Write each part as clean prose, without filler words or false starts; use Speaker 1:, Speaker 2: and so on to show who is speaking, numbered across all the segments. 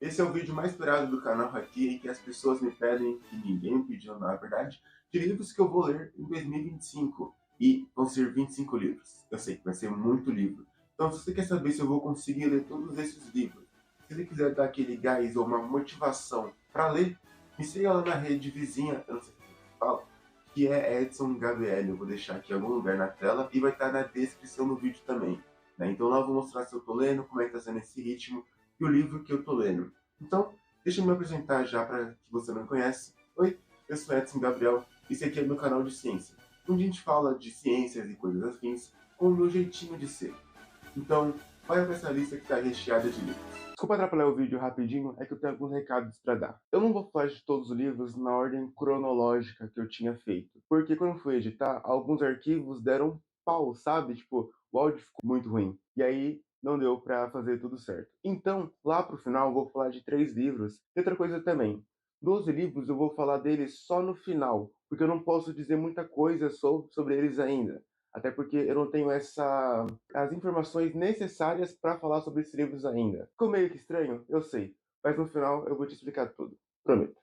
Speaker 1: Esse é o vídeo mais esperado do canal aqui, em que as pessoas me pedem, que ninguém me pediu na verdade, de livros que eu vou ler em 2025. E vão ser 25 livros. Eu sei que vai ser muito livro. Então, se você quer saber se eu vou conseguir ler todos esses livros, se você quiser dar aquele gás ou uma motivação para ler, me siga lá na rede vizinha, eu não sei se você fala, que é Edson Gabriel. Eu vou deixar aqui em algum lugar na tela e vai estar na descrição do vídeo também. Né? Então lá eu vou mostrar se eu tô lendo, como é que tá sendo esse ritmo e o livro que eu tô lendo. Então, deixa eu me apresentar já para que você não conhece. Oi, eu sou Edson Gabriel e esse aqui é meu canal de ciência, onde a gente fala de ciências e coisas afins com o meu jeitinho de ser. Então, vai para essa lista que está recheada de livros. Desculpa atrapalhar o vídeo rapidinho, é que eu tenho alguns recados para dar. Eu não vou falar de todos os livros na ordem cronológica que eu tinha feito, porque quando eu fui editar, alguns arquivos deram pau, sabe? Tipo, o áudio ficou muito ruim. E aí, não deu para fazer tudo certo. Então, lá pro final, eu vou falar de 3 livros. E outra coisa também, 12 livros eu vou falar deles só no final, porque eu não posso dizer muita coisa sobre eles ainda. Até porque eu não tenho as informações necessárias para falar sobre esses livros ainda. Ficou meio que estranho, eu sei, mas no final eu vou te explicar tudo. Prometo.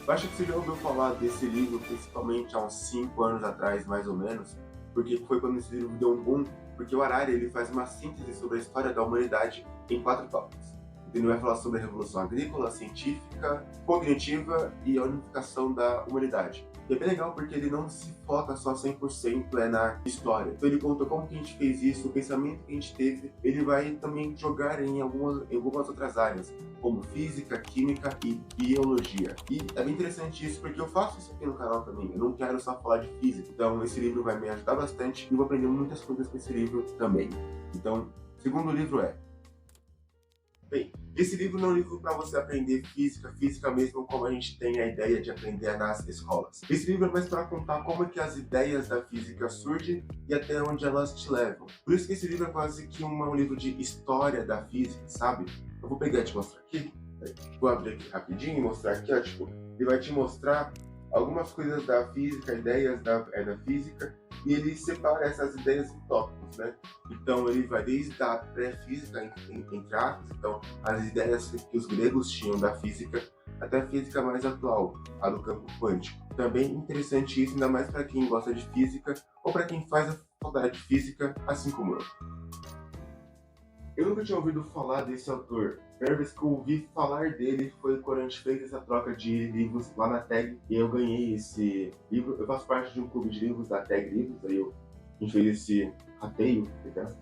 Speaker 1: Eu acho que você já ouviu falar desse livro, principalmente há uns 5 anos atrás, mais ou menos, porque foi quando esse livro deu um boom, porque o Harari ele faz uma síntese sobre a história da humanidade em 4 tópicos. Então, ele vai falar sobre a revolução agrícola, científica, cognitiva e a unificação da humanidade. E é bem legal porque ele não se foca só 100% na história. Então ele conta como que a gente fez isso, o pensamento que a gente teve. Ele vai também jogar em algumas outras áreas, como física, química e biologia. E é bem interessante isso porque eu faço isso aqui no canal também. Eu não quero só falar de física. Então esse livro vai me ajudar bastante e eu vou aprender muitas coisas com esse livro também. Então, o segundo livro é... Bem, esse livro não é um livro para você aprender física mesmo como a gente tem a ideia de aprender nas escolas. Esse livro é mais para contar como é que as ideias da física surgem e até onde elas te levam. Por isso que esse livro é quase que um livro de história da física, sabe? Eu vou pegar e te mostrar aqui. Vou abrir aqui rapidinho e mostrar aqui, ó, tipo, ele vai te mostrar algumas coisas da física, ideias da física, e ele separa essas ideias em tópicos, né? Então ele vai desde a pré-física, entre aspas, então as ideias que os gregos tinham da física, até a física mais atual, a do campo quântico. Também interessante isso, ainda mais para quem gosta de física ou para quem faz a faculdade de física, assim como eu. Eu nunca tinha ouvido falar desse autor. A primeira vez que eu ouvi falar dele foi quando a gente fez essa troca de livros lá na Tag, e eu ganhei esse livro. Eu faço parte de um clube de livros da Tag Livros, aí a gente fez esse rateio,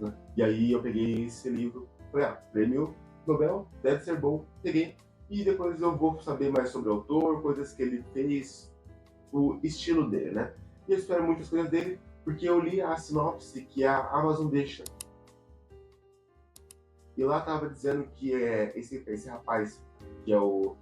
Speaker 1: né? E aí eu peguei esse livro, falei, prêmio Nobel, deve ser bom, peguei. E depois eu vou saber mais sobre o autor, coisas que ele fez, o estilo dele, né? E eu espero muitas coisas dele, porque eu li a sinopse que a Amazon deixa. E lá tava dizendo que esse rapaz, que é o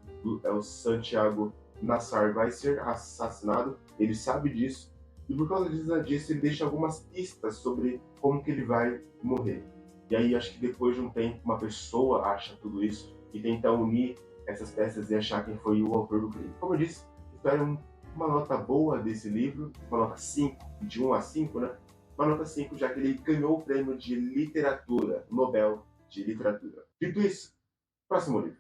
Speaker 1: Santiago Nassar, vai ser assassinado. Ele sabe disso. E por causa disso, ele deixa algumas pistas sobre como que ele vai morrer. E aí, acho que depois de um tempo, uma pessoa acha tudo isso e tenta unir essas peças e achar quem foi o autor do crime. Como eu disse, espero uma nota boa desse livro, uma nota 5, de 1 a 5, né? Uma nota 5, já que ele ganhou o prêmio de literatura, Nobel de literatura. Dito isso, próximo livro.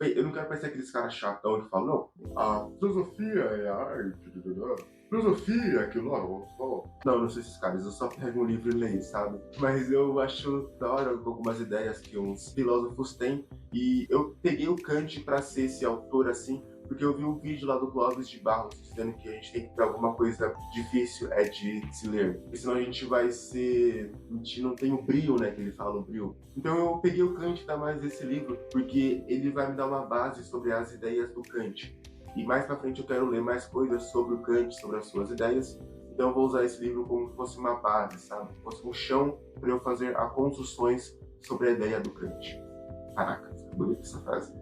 Speaker 1: Bem, eu não quero parecer aqueles caras chatão que falam, não, a filosofia é a arte, filosofia é aquilo lá, só. Não, não sou esses caras, eu só pego um livro e leio, sabe? Mas eu acho da hora algumas ideias que uns filósofos têm, e eu peguei o Kant para ser esse autor assim, porque eu vi um vídeo lá do Clóvis de Barros dizendo que a gente tem que ter alguma coisa difícil de se ler, porque senão a gente vai ser... a gente não tem o brio, né, que ele fala, o brio. Então eu peguei o Kant da mais desse livro, porque ele vai me dar uma base sobre as ideias do Kant. E mais pra frente eu quero ler mais coisas sobre o Kant, sobre as suas ideias, então eu vou usar esse livro como se fosse uma base, sabe? Como se fosse um chão para eu fazer as construções sobre a ideia do Kant. Caraca, é bonita essa frase.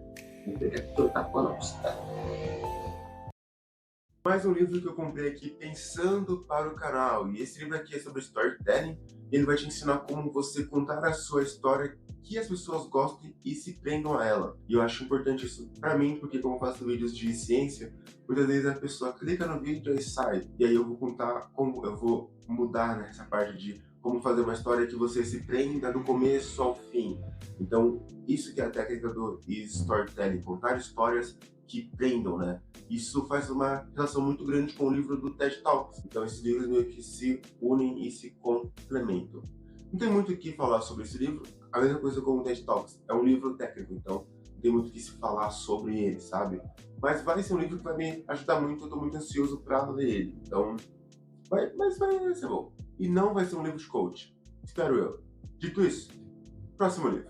Speaker 1: Mais um livro que eu comprei aqui pensando para o canal, e esse livro aqui é sobre storytelling, e ele vai te ensinar como você contar a sua história que as pessoas gostem e se prendam a ela. E eu acho importante isso para mim, porque como eu faço vídeos de ciência, muitas vezes a pessoa clica no vídeo e sai, e aí eu vou contar como eu vou mudar nessa parte de como fazer uma história que você se prenda do começo ao fim. Então, isso que é a técnica do storytelling, contar histórias que prendam, né? Isso faz uma relação muito grande com o livro do TED Talks. Então, esses livros meio que se unem e se complementam. Não tem muito o que falar sobre esse livro, a mesma coisa com o TED Talks. É um livro técnico, então não tem muito o que se falar sobre ele, sabe? Mas vai ser um livro que vai me ajudar muito, eu tô muito ansioso para ler ele. Então, vai ser bom. E não vai ser um livro de coach, espero eu. Dito isso, próximo livro.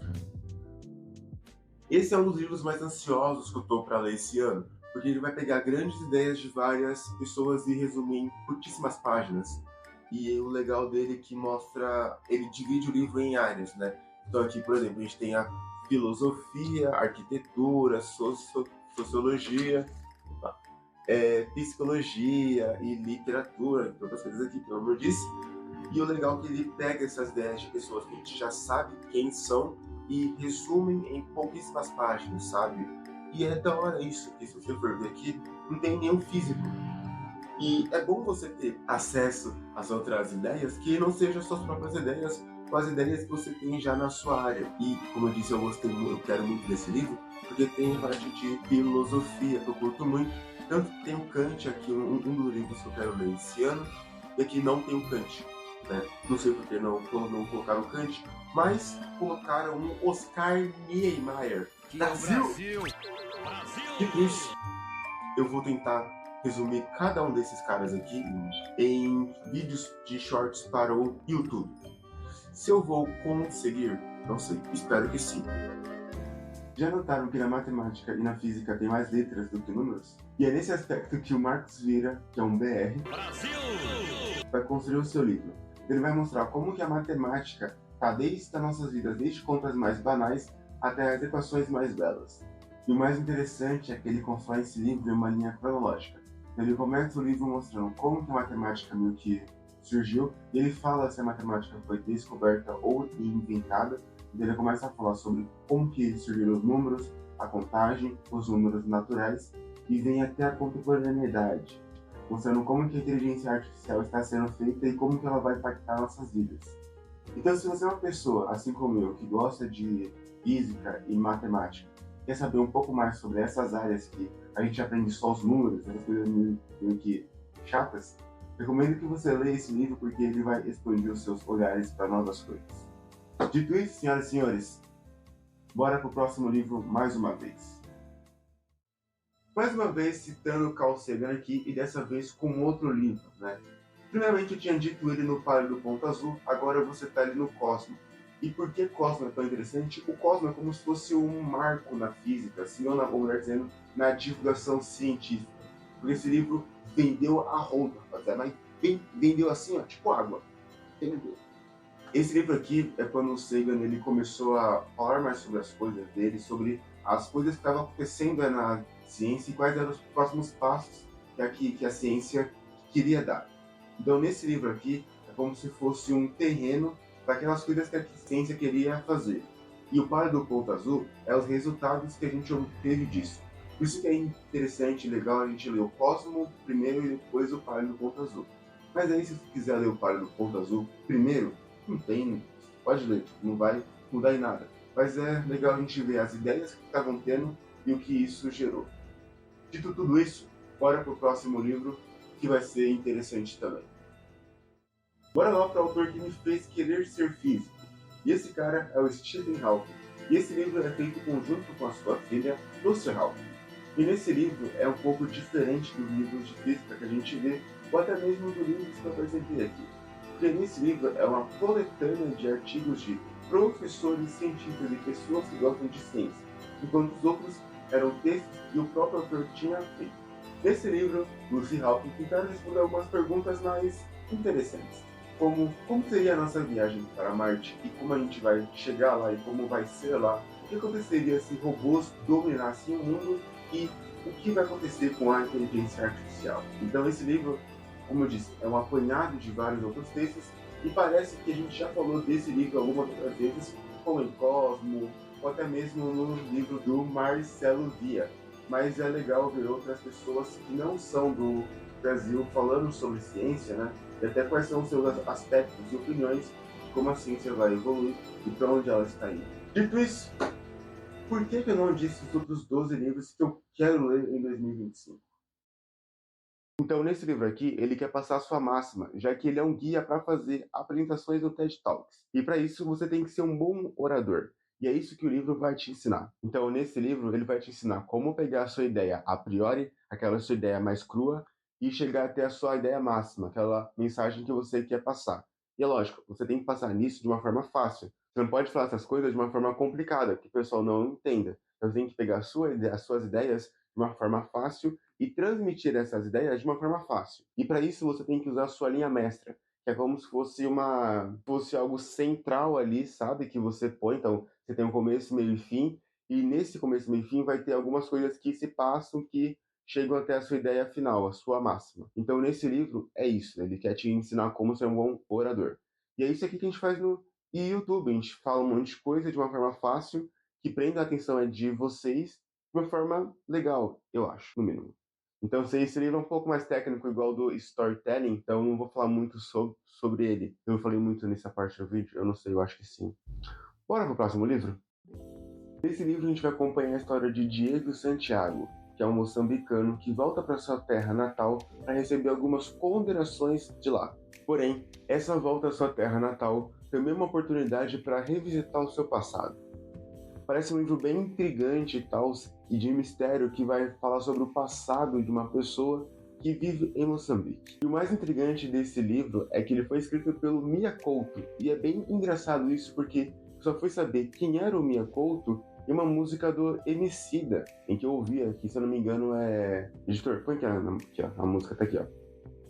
Speaker 1: Esse é um dos livros mais ansiosos que eu tô para ler esse ano, porque ele vai pegar grandes ideias de várias pessoas e resumir em curtíssimas páginas. E o legal dele é que mostra, ele divide o livro em áreas, né? Então aqui, por exemplo, a gente tem a filosofia, arquitetura, sociologia, psicologia e literatura, todas as coisas aqui, pelo amor disso. E o legal é que ele pega essas ideias de pessoas que a gente já sabe quem são e resume em pouquíssimas páginas, sabe? E é da hora isso, que se você for ver aqui, não tem nenhum físico. E é bom você ter acesso às outras ideias que não sejam suas próprias ideias, ou as ideias que você tem já na sua área. E, como eu disse, eu quero muito desse livro, porque tem a parte de filosofia, que eu curto muito. Tanto que tem o Kant aqui, um dos livros que eu quero ler esse ano, e aqui não tem o Kant. Né? Não sei por que não colocaram o Kant, mas colocaram um Oscar Niemeyer. Brasil! Dito isso, eu vou tentar resumir cada um desses caras aqui em vídeos de shorts para o YouTube. Se eu vou conseguir, não sei, espero que sim. Já notaram que na matemática e na física tem mais letras do que números? E é nesse aspecto que o Marcos Vieira, que é um BR, vai construir o seu livro. Ele vai mostrar como que a matemática está desde as nossas vidas, desde contas mais banais até as equações mais belas. E o mais interessante é que ele constrói esse livro em uma linha cronológica. Ele começa o livro mostrando como que a matemática meio que surgiu, e ele fala se a matemática foi descoberta ou inventada, e ele começa a falar sobre como que surgiram os números, a contagem, os números naturais, e vem até a contemporaneidade, mostrando como que a inteligência artificial está sendo feita e como que ela vai impactar nossas vidas. Então, se você é uma pessoa, assim como eu, que gosta de física e matemática, quer saber um pouco mais sobre essas áreas que a gente aprende só os números, essas coisas meio que chatas, recomendo que você leia esse livro porque ele vai expandir os seus olhares para novas coisas. Dito isso, senhoras e senhores, bora pro próximo livro mais uma vez. Mais uma vez citando Carl Sagan aqui e dessa vez com outro livro, né? Primeiramente eu tinha dito ele no Pálido Ponto Azul, agora eu vou citar ele no Cosmo. E por que Cosmo é tão interessante? O Cosmo é como se fosse um marco na física, assim, ou melhor dizendo, na divulgação científica. Porque esse livro vendeu a roda, mas vendeu assim, ó, tipo água. Entendeu? Esse livro aqui é quando o Sagan ele começou a falar mais sobre as coisas dele, sobre as coisas que estavam acontecendo na ciência e quais eram os próximos passos que a ciência queria dar. Então, nesse livro aqui, é como se fosse um terreno para aquelas coisas que a ciência queria fazer. E o Pálido Ponto Azul é os resultados que a gente obteve disso. Por isso que é interessante e legal a gente ler o Cosmo primeiro e depois o Pálido Ponto Azul. Mas aí, se você quiser ler o Pálido Ponto Azul primeiro, não tem, pode ler, não vai mudar em nada. Mas é legal a gente ver as ideias que estavam tendo e o que isso gerou. Dito tudo isso, bora pro próximo livro, que vai ser interessante também. Bora lá para o autor que me fez querer ser físico. E esse cara é o Stephen Hawking. E esse livro é feito conjunto com a sua filha, Lucy Hawking. E nesse livro é um pouco diferente dos livros de física que a gente vê, ou até mesmo dos livros que eu percebi aqui. Porque nesse livro é uma coletânea de artigos de professores, cientistas e pessoas que gostam de ciência, enquanto os outros eram textos que o próprio autor tinha feito. Nesse livro, Lucy e Hawking tentaram responder algumas perguntas mais interessantes, como seria a nossa viagem para Marte e como a gente vai chegar lá e como vai ser lá, o que aconteceria se robôs dominassem o mundo e o que vai acontecer com a inteligência artificial. Então esse livro, como eu disse, é um apanhado de vários outros textos e parece que a gente já falou desse livro algumas outras vezes, como em Cosmo, ou até mesmo no livro do Marcelo Via. Mas é legal ver outras pessoas que não são do Brasil falando sobre ciência, né? e até quais são os seus aspectos e opiniões de como a ciência vai evoluir e para onde ela está indo. Dito isso, por que eu não disse os outros 12 livros que eu quero ler em 2025? Então, nesse livro aqui, ele quer passar a sua máxima, já que ele é um guia para fazer apresentações no TED Talks. E para isso, você tem que ser um bom orador. E é isso que o livro vai te ensinar. Então, nesse livro, ele vai te ensinar como pegar a sua ideia a priori, aquela sua ideia mais crua, e chegar até a sua ideia máxima, aquela mensagem que você quer passar. E é lógico, você tem que passar nisso de uma forma fácil. Você não pode falar essas coisas de uma forma complicada, que o pessoal não entenda. Então, você tem que pegar as suas ideias de uma forma fácil e transmitir essas ideias de uma forma fácil. E para isso você tem que usar a sua linha mestra, que é como se fosse algo central ali, sabe, que você põe. Então, você tem um começo, meio e fim, e nesse começo, meio e fim vai ter algumas coisas que se passam que chegam até a sua ideia final, a sua máxima. Então, nesse livro é isso, ele quer te ensinar como ser um bom orador. E é isso aqui que a gente faz no YouTube, a gente fala um monte de coisa de uma forma fácil, que prenda a atenção de vocês de uma forma legal, eu acho, no mínimo. Então, esse livro é um pouco mais técnico, igual do storytelling, então não vou falar muito sobre ele. Eu não falei muito nessa parte do vídeo, eu não sei, eu acho que sim. Bora pro próximo livro? Nesse livro a gente vai acompanhar a história de Diego Santiago, que é um moçambicano que volta para sua terra natal para receber algumas condenações de lá. Porém, essa volta à sua terra natal também é uma oportunidade para revisitar o seu passado. Parece um livro bem intrigante e tal, e de mistério, que vai falar sobre o passado de uma pessoa que vive em Moçambique. E o mais intrigante desse livro é que ele foi escrito pelo Mia Couto, e é bem engraçado isso porque eu só fui saber quem era o Mia Couto em uma música do Emicida, em que eu ouvia, que se eu não me engano é... Editor, põe aqui, ó, a música tá aqui, ó.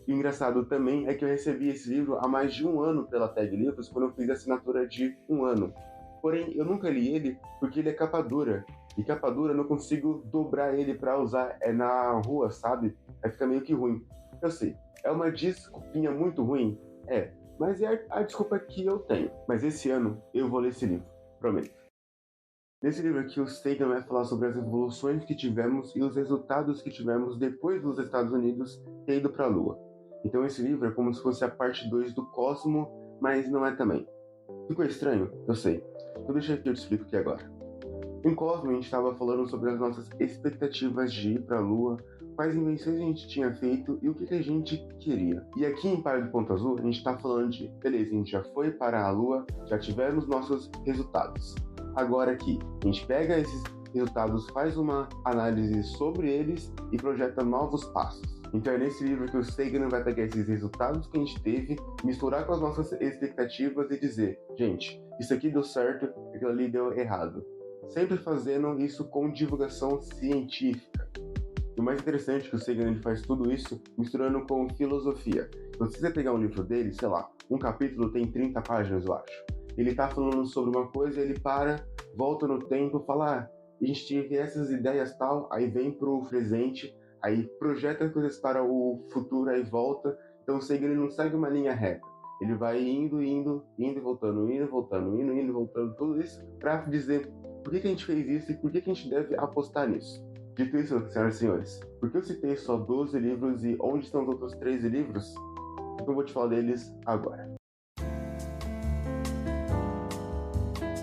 Speaker 1: E o engraçado também é que eu recebi esse livro há mais de um ano pela Tag Livros, quando eu fiz a assinatura de um ano. Porém, eu nunca li ele porque ele é capa dura. E capa dura eu não consigo dobrar ele para usar na rua, sabe? Aí fica meio que ruim. Eu sei, é uma desculpinha muito ruim? É, mas é a desculpa que eu tenho. Mas esse ano eu vou ler esse livro, prometo. Nesse livro aqui, o Sagan vai falar sobre as evoluções que tivemos e os resultados que tivemos depois dos Estados Unidos ter ido para a Lua. Então esse livro é como se fosse a parte 2 do Cosmo, mas não é também. Ficou estranho? Eu sei. Então deixa que eu te explico aqui agora. Em Cosmo, a gente estava falando sobre as nossas expectativas de ir para a Lua, quais invenções a gente tinha feito e o que a gente queria. E aqui em Para do Ponto Azul, a gente está falando de, beleza, a gente já foi para a Lua, já tivemos nossos resultados. Agora aqui, a gente pega esses resultados, faz uma análise sobre eles e projeta novos passos. Então é nesse livro que o Sagan vai pegar esses resultados que a gente teve, misturar com as nossas expectativas e dizer, gente, isso aqui deu certo, aquilo ali deu errado. Sempre fazendo isso com divulgação científica. E o mais interessante é que o Sagan faz tudo isso misturando com filosofia. Então, se você pegar um livro dele, sei lá, um capítulo tem 30 páginas, eu acho. Ele tá falando sobre uma coisa, ele para, volta no tempo, fala, a gente teve essas ideias tal, aí vem pro presente, aí projeta coisas para o futuro, aí volta. Então o Sagan não segue uma linha reta. Ele vai indo e voltando, indo e voltando, tudo isso para dizer por que a gente fez isso e por que a gente deve apostar nisso. Dito isso, senhoras e senhores, por que eu citei só 12 livros e onde estão os outros 13 livros? Eu vou te falar deles agora.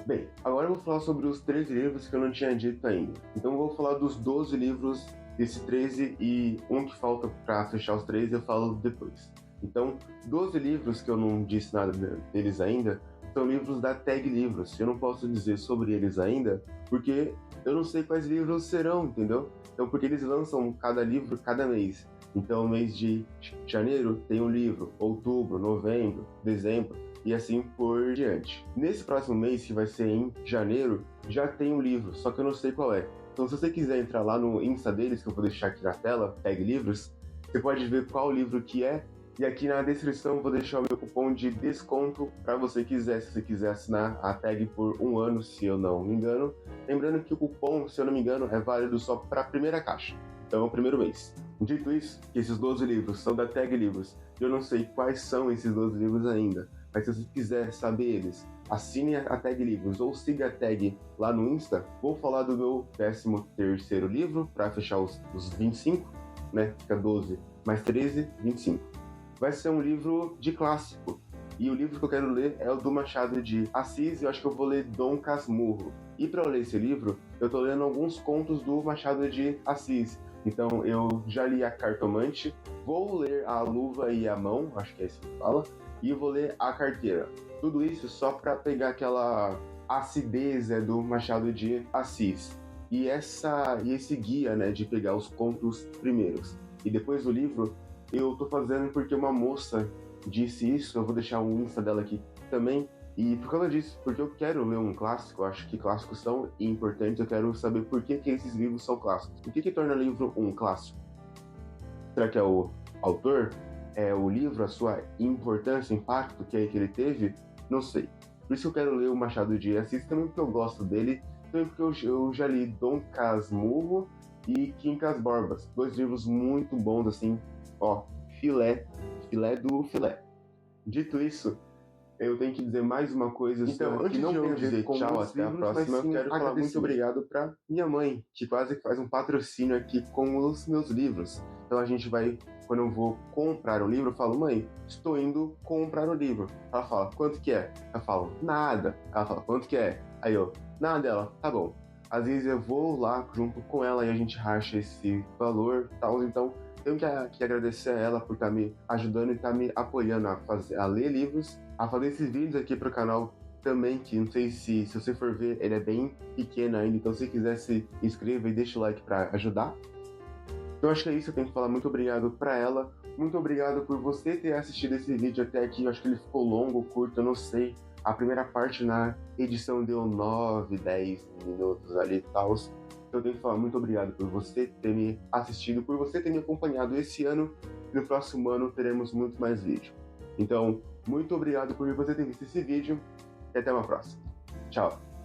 Speaker 1: Bem, agora eu vou falar sobre os 13 livros que eu não tinha dito ainda. Então eu vou falar dos 12 livros desse 13 e um que falta para fechar os 13 eu falo depois. Então, 12 livros que eu não disse nada deles ainda são livros da Tag Livros. Eu não posso dizer sobre eles ainda porque eu não sei quais livros serão, entendeu? Então, porque eles lançam cada livro cada mês. Então, no mês de janeiro tem um livro, outubro, novembro, dezembro e assim por diante. Nesse próximo mês, que vai ser em janeiro, já tem um livro, só que eu não sei qual é. Então, se você quiser entrar lá no Insta deles, que eu vou deixar aqui na tela, Tag Livros, você pode ver qual livro que é. E aqui na descrição eu vou deixar o meu cupom de desconto para você quiser, se você quiser assinar a tag por um ano, se eu não me engano. Lembrando que o cupom, se eu não me engano, é válido só para a primeira caixa. Então é o primeiro mês. Dito isso, que esses 12 livros são da Tag Livros. Eu não sei quais são esses 12 livros ainda, mas se você quiser saber eles, assine a Tag Livros ou siga a Tag lá no Insta. Vou falar do meu 13º livro para fechar os 25, né? Fica 12 mais 13, 25. vai ser um livro de clássico. E o livro que eu quero ler é o do Machado de Assis, e eu acho que eu vou ler Dom Casmurro. E para eu ler esse livro, eu tô lendo alguns contos do Machado de Assis. Então eu já li A Cartomante, vou ler A Luva e a Mão, acho que é isso que fala, e vou ler A Carteira. Tudo isso só para pegar aquela acidez do Machado de Assis. E esse guia, né, de pegar os contos primeiros. E depois do livro, eu tô fazendo porque uma moça disse isso, eu vou deixar o Insta dela aqui também. E por causa disso, porque eu quero ler um clássico, eu acho que clássicos são importantes, eu quero saber por que esses livros são clássicos. O que torna o livro um clássico? Será que é o autor? É o livro, a sua importância, o impacto que ele teve? Não sei. Por isso que eu quero ler o Machado de Assis, também porque eu gosto dele, também porque eu já li Dom Casmurro e Quincas Borbas, dois livros muito bons, assim, ó, filé do filé. Dito isso, eu tenho que dizer mais uma coisa. Então, antes de eu dizer tchau, até a próxima, eu quero falar muito obrigado para minha mãe, que quase faz um patrocínio aqui com os meus livros. Então a gente vai, quando eu vou comprar o livro, eu falo, mãe, estou indo comprar o livro. Ela fala, quanto que é? Eu falo, nada. Ela fala, quanto que é? Aí eu, nada. Ela, tá bom. Às vezes eu vou lá junto com ela e a gente racha esse valor e tal. Então tenho que agradecer a ela por estar me ajudando e estar me apoiando a ler livros, a fazer esses vídeos aqui pro canal também, que não sei se você for ver, ele é bem pequeno ainda, então se quiser se inscreva e deixa o like para ajudar. Então acho que é isso, eu tenho que falar muito obrigado para ela, muito obrigado por você ter assistido esse vídeo até aqui, eu acho que ele ficou longo, curto, eu não sei. A primeira parte na edição deu 9, 10 minutos ali e tal. Então eu tenho que falar muito obrigado por você ter me assistido, por você ter me acompanhado esse ano. E no próximo ano teremos muito mais vídeo. Então, muito obrigado por você ter visto esse vídeo e até uma próxima. Tchau!